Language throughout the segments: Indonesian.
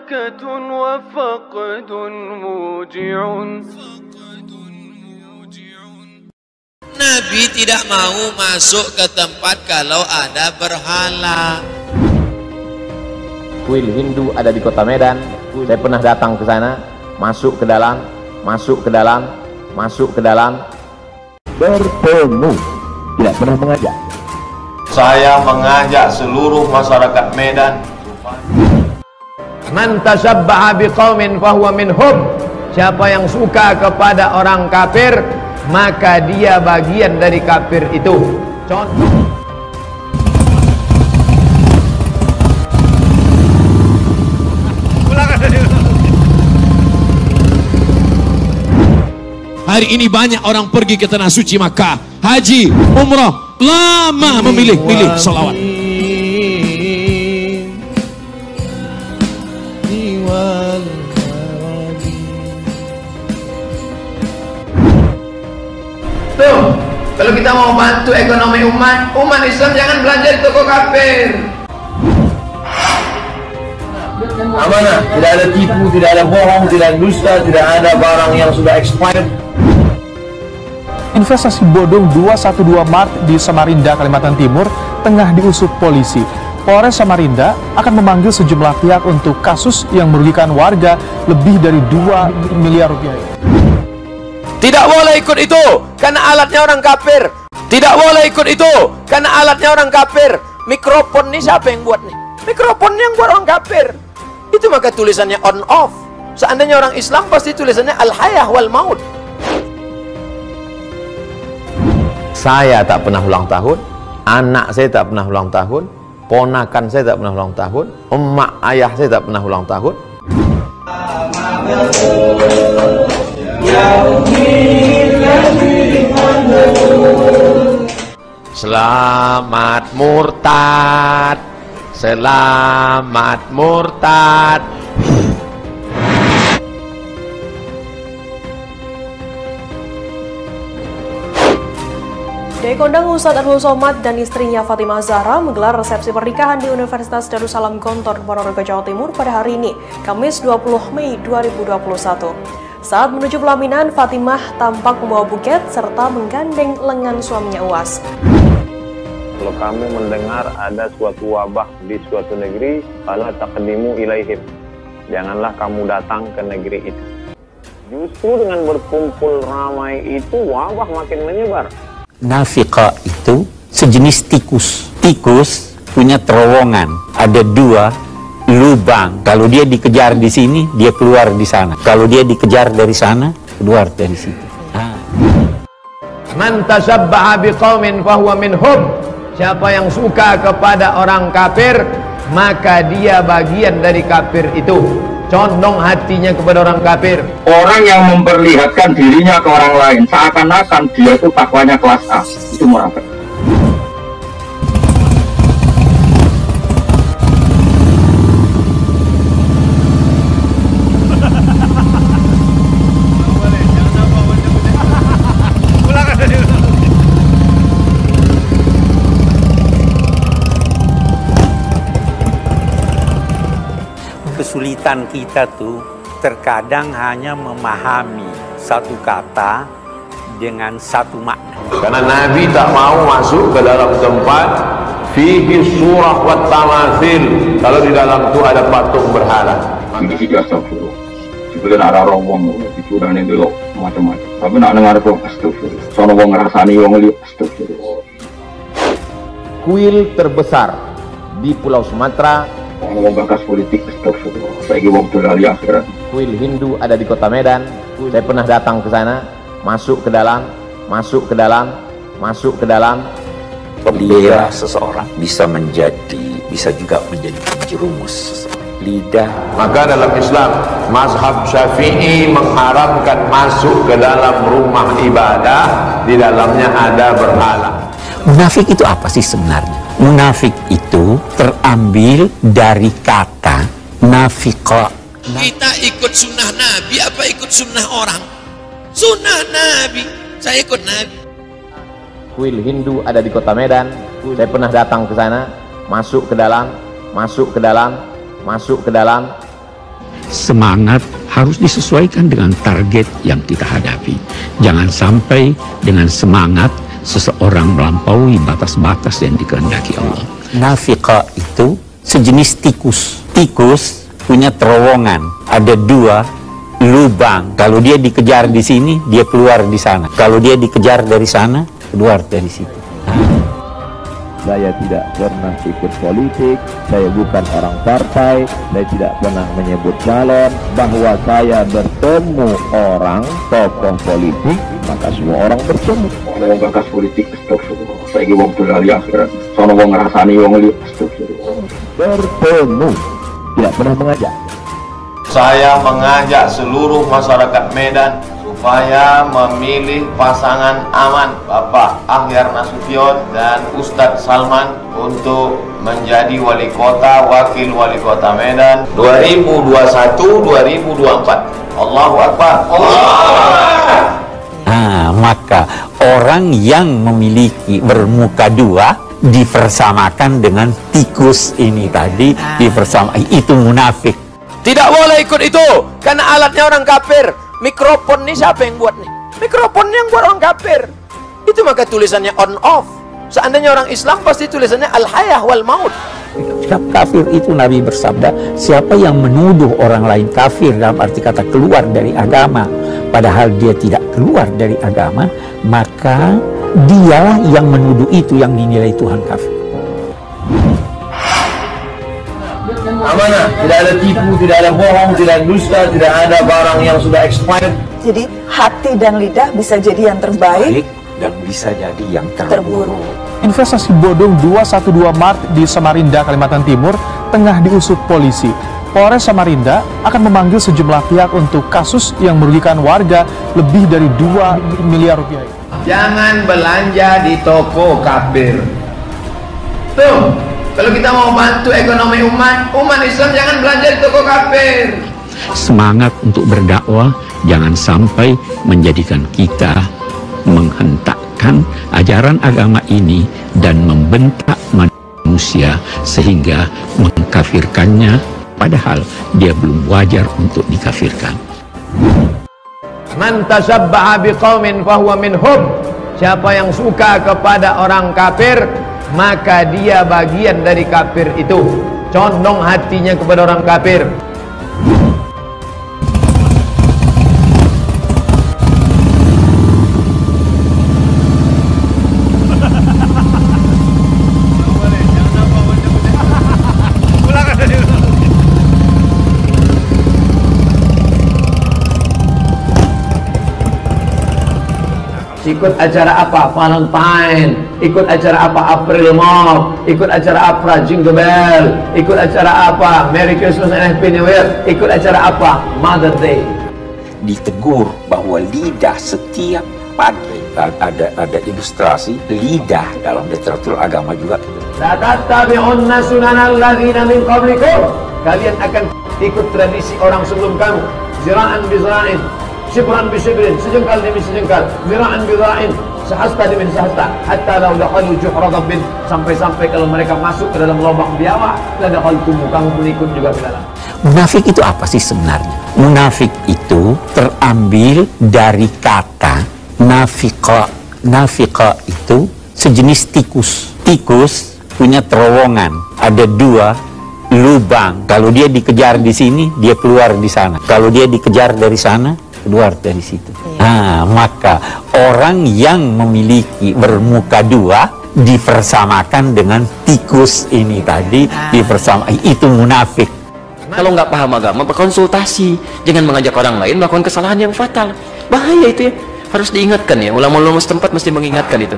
بركة وفقد موجع. Nabi tidak mau masuk ke tempat kalau ada berhala. Kuil Hindu ada di kota Medan. Saya pernah datang ke sana, masuk ke dalam, masuk ke dalam, masuk ke dalam. Bertemu, tidak pernah mengajak. Saya mengajak seluruh masyarakat Medan. Man tashabbaha biqaumin fahuwa minhum. Siapa yang suka kepada orang kafir, maka dia bagian dari kafir itu. Contoh. Hari ini banyak orang pergi ke tanah suci Makkah, haji, umrah, lama memilih-pilih salawat. Tuh, kalau kita mau bantu ekonomi umat Islam jangan belanja di toko kafir. Amanah, tidak ada tipu, tidak ada bohong, tidak ada dusta, tidak ada barang yang sudah expired. Investasi bodong 212 Mart di Samarinda, Kalimantan Timur tengah diusut polisi. Polres Samarinda akan memanggil sejumlah pihak untuk kasus yang merugikan warga lebih dari 2 miliar rupiah. Tidak boleh ikut itu karena alatnya orang kafir. Tidak boleh ikut itu karena alatnya orang kafir. Mikrofon ini siapa yang buat nih? Mikrofon yang buat orang kafir. Itu maka tulisannya on off. Seandainya orang Islam pasti tulisannya al-hayah wal maut. Saya tak pernah ulang tahun, anak saya tak pernah ulang tahun, ponakan saya tak pernah ulang tahun, emak ayah saya tak pernah ulang tahun. Selamat murtad, selamat murtad. Kiai Kondang Ustadz Abdul Somad dan istrinya Fatimah Zahra menggelar resepsi pernikahan di Universitas Darussalam Gontor, Ponorogo, Jawa Timur pada hari ini, Kamis 20 Mei 2021. Saat menuju pelaminan, Fatimah tampak membawa buket serta menggandeng lengan suaminya Uwas. Kalau kamu mendengar ada suatu wabah di suatu negeri, fala taqdimu ilaihim. Janganlah kamu datang ke negeri itu. Justru dengan berkumpul ramai itu wabah makin menyebar. Nafiqah itu sejenis tikus. Tikus punya terowongan, ada 2 lubang. Kalau dia dikejar di sini, dia keluar di sana. Kalau dia dikejar dari sana, keluar dari situ. Man tashabbaha biqaumin fahuwa minhum. Siapa yang suka kepada orang kafir, maka dia bagian dari kafir itu. Condong hatinya kepada orang kafir. Orang yang memperlihatkan dirinya ke orang lain seakan-akan dia itu takwanya kelas A, itu munafik. Kesulitan kita tuh terkadang hanya memahami satu kata dengan satu makna. Karena Nabi tak mau masuk ke dalam tempat fihi surah wa tamathil. Kalau di dalam itu ada patung berhala. Nanti kita astagfirullah. Sebelum ada rombong, dicurangin dulu macam-macam. Tapi nak dengar itu astagfirullah. Soalnya wong ngerasani wong lihat astagfirullah. Kuil terbesar di Pulau Sumatera. Wong bakas politik astagfirullah. Saiki wong dolali akhirat. Kuil Hindu ada di kota Medan. Saya pernah datang ke sana, masuk ke dalam, masuk ke dalam, masuk ke dalam. Lidah seseorang bisa juga menjadi penjerumus lidah. Maka dalam Islam, mazhab Syafi'i mengharamkan masuk ke dalam rumah ibadah di dalamnya ada berhala. Munafik itu apa sih sebenarnya? Munafik itu terambil dari kata nafiqah. Kita ikut sunnah Nabi apa ikut sunnah orang? Sunnah Nabi, saya ikut Nabi. Kuil Hindu ada di kota Medan. Saya pernah datang ke sana, masuk ke dalam, masuk ke dalam, masuk ke dalam. semangat harus disesuaikan dengan target yang kita hadapi. Jangan sampai dengan semangat seseorang melampaui batas-batas yang dikehendaki Allah. Nafiqah itu sejenis tikus. Tikus punya terowongan, ada 2 lubang. Kalau dia dikejar di sini, dia keluar di sana. Kalau dia dikejar dari sana, keluar dari situ. Saya tidak pernah ikut politik, saya bukan orang partai, saya tidak pernah menyebut calon. Bahwa saya bertemu orang, tokoh politik, maka semua orang bertemu. Kalau orang gagas politik, astagfirullah. Saya ingin wong berlali akhirat, soalnya wong ngerasani wong lihat, astagfirullah. Bertemu, tidak pernah mengajak. Saya mengajak seluruh masyarakat Medan supaya memilih pasangan aman Bapak Ahyar Nasution dan Ustadz Salman untuk menjadi wali kota, wakil wali kota Medan 2021-2024. Allahu Akbar. Maka orang yang memiliki bermuka 2 dipersamakan dengan tikus ini tadi, itu munafik. Tidak boleh ikut itu, karena alatnya orang kafir. Mikrofon ini siapa yang buat nih? Mikrofon yang buat orang kafir. Itu maka tulisannya on off. Seandainya orang Islam pasti tulisannya al-hayah wal maut. Kafir itu Nabi bersabda, siapa yang menuduh orang lain kafir dalam arti kata keluar dari agama, padahal dia tidak keluar dari agama, maka dialah yang menuduh itu yang dinilai Tuhan kafir. Amanah, tidak ada tipu, tidak ada bohong, tidak ada dusta, tidak ada barang yang sudah expired. Jadi hati dan lidah bisa jadi yang terbaik dan bisa jadi yang terburuk. Investasi bodong 212 Mart di Samarinda, Kalimantan Timur tengah diusut polisi. Polres Samarinda akan memanggil sejumlah pihak untuk kasus yang merugikan warga lebih dari 2 miliar rupiah. Jangan belanja di toko kafir. Tuh, kalau kita mau bantu ekonomi umat Islam jangan belanja di toko kafir. Semangat untuk berdakwah jangan sampai menjadikan kita menghentakkan ajaran agama ini dan membentak manusia sehingga mengkafirkannya padahal dia belum wajar untuk dikafirkan. Man tashabbaha biqaumin fahuwa minhum. Siapa yang suka kepada orang kafir, maka dia bagian dari kafir itu. Condong hatinya kepada orang kafir. Ikut acara apa? Valentine. Ikut acara apa? April Mop. Ikut acara apa? Jingle Bell. Ikut acara apa? Merry Christmas and Happy New Year. Ikut acara apa? Mother Day. Ditegur bahwa lidah setiap pagi ada ilustrasi lidah dalam literatur agama juga. Tatattabi'unna sunanal ladzina min qablikum. Kalian akan ikut tradisi orang sebelum kamu. Zira'an bi zira'in. Shibran bi shibrin, sejengkal demi sejengkal, zira'an bi zira'in, sahasta demi sahasta, hatta law dakhalu juhra dhabbin, sampai-sampai kalau mereka masuk ke dalam lubang biawak, la dakhaltum, kamu pun ikut juga ke dalam. Munafik itu apa sih sebenarnya? Munafik itu terambil dari kata nafiqa. Nafiqa itu sejenis tikus. Tikus punya terowongan, ada 2 lubang. Kalau dia dikejar di sini, dia keluar di sana. Kalau dia dikejar dari sana, keluar dari situ. Maka orang yang memiliki bermuka 2 dipersamakan dengan tikus ini tadi, itu munafik. Kalau nggak paham agama, berkonsultasi. Jangan mengajak orang lain melakukan kesalahan yang fatal. Bahaya itu ya. Harus diingatkan ya. Ulama-ulama setempat mesti mengingatkan itu.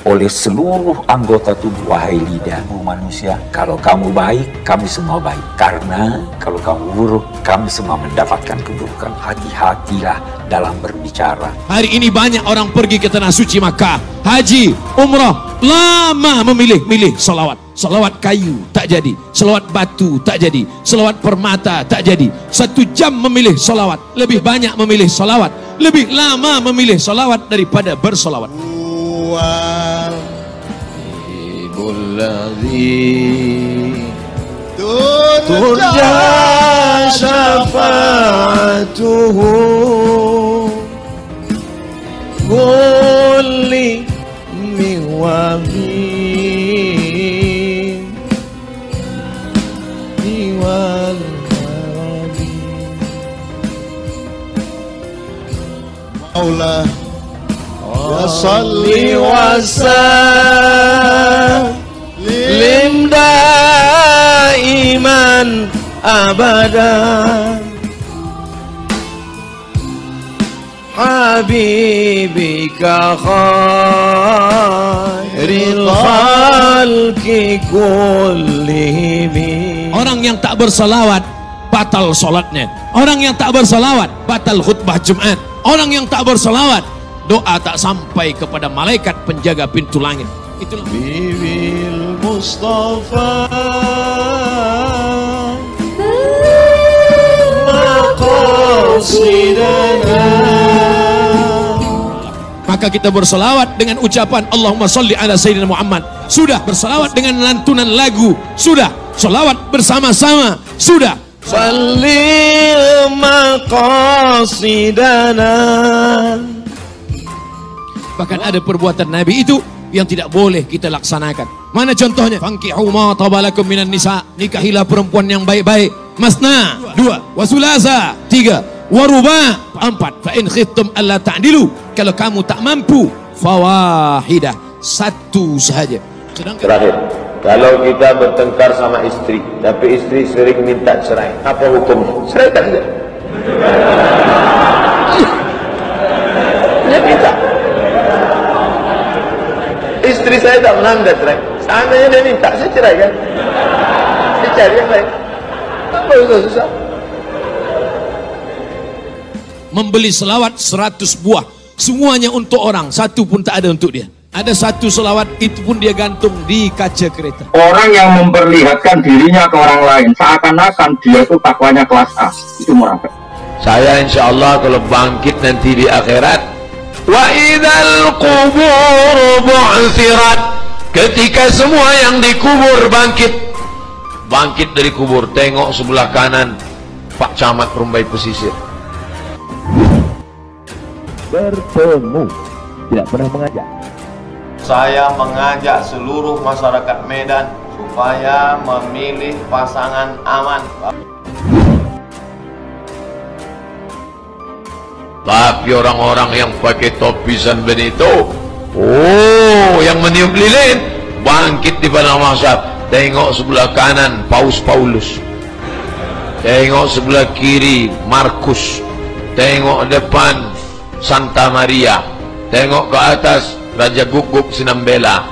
Oleh seluruh anggota tubuh, wahai lidahmu manusia, kalau kamu baik, kami semua baik. Karena kalau kamu buruk, kami semua mendapatkan keburukan. Hati-hatilah dalam berbicara. Hari ini banyak orang pergi ke tanah suci Makkah, haji, umrah, lama memilih salawat. Salawat kayu tak jadi, salawat batu tak jadi, salawat permata tak jadi. 1 jam memilih salawat, lebih banyak memilih salawat, lebih lama memilih salawat daripada bersalawat. Turja syafa'atuhu kulli miwabi diwal marabi Maula ya salli wa sallim daiman abadan habibika khairil khalqi kullihim. Orang yang tak bersalawat batal sholatnya. Orang yang tak bersalawat batal khutbah Jumat. Orang yang tak bersalawat doa tak sampai kepada malaikat penjaga pintu langit. Itulah Bibil Mustafa maqasidana. Maka kita bersalawat dengan ucapan Allahumma salli ala Sayyidina Muhammad. Sudah bersalawat dengan lantunan lagu. Sudah salawat bersama-sama. Sudah salli maqasidana. Bahkan ada perbuatan Nabi itu yang tidak boleh kita laksanakan. Mana contohnya? Fankihu ma tabalakum minan nisa. Nikahilah perempuan yang baik-baik. Masna 2, wasulasa 3, waruba 4. Fa in khiftum alla ta'dilu. Kalau kamu tak mampu, fawahidah, satu sahaja. Terakhir, kalau kita bertengkar sama istri, tapi istri sering minta cerai, apa hukumnya? Ceraikan dia. Dia minta. Istri saya tak pernah minta cerai. Seandainya dia minta, saya ceraikan. Dia cari yang lain. Apa susah? Membeli selawat 100 buah, semuanya untuk orang, satu pun tak ada untuk dia. Ada satu selawat, itu pun dia gantung di kaca kereta. Orang yang memperlihatkan dirinya ke orang lain seakan-akan dia itu takwanya kelas A, itu munafik. Saya insya Allah kalau bangkit nanti di akhirat, wa idzal qubur bu'thirat, ketika semua yang dikubur bangkit dari kubur, tengok sebelah kanan Pak Camat Rumbai Pesisir. Bertemu, tidak pernah mengajak. Saya mengajak seluruh masyarakat Medan supaya memilih pasangan aman. Tapi orang-orang yang pakai topi San Benito, yang meniup lilin, bangkit di padang mahsyar. Tengok sebelah kanan Paus Paulus, tengok sebelah kiri Markus, tengok depan Santa Maria, tengok ke atas Raja Guguk Sinambela.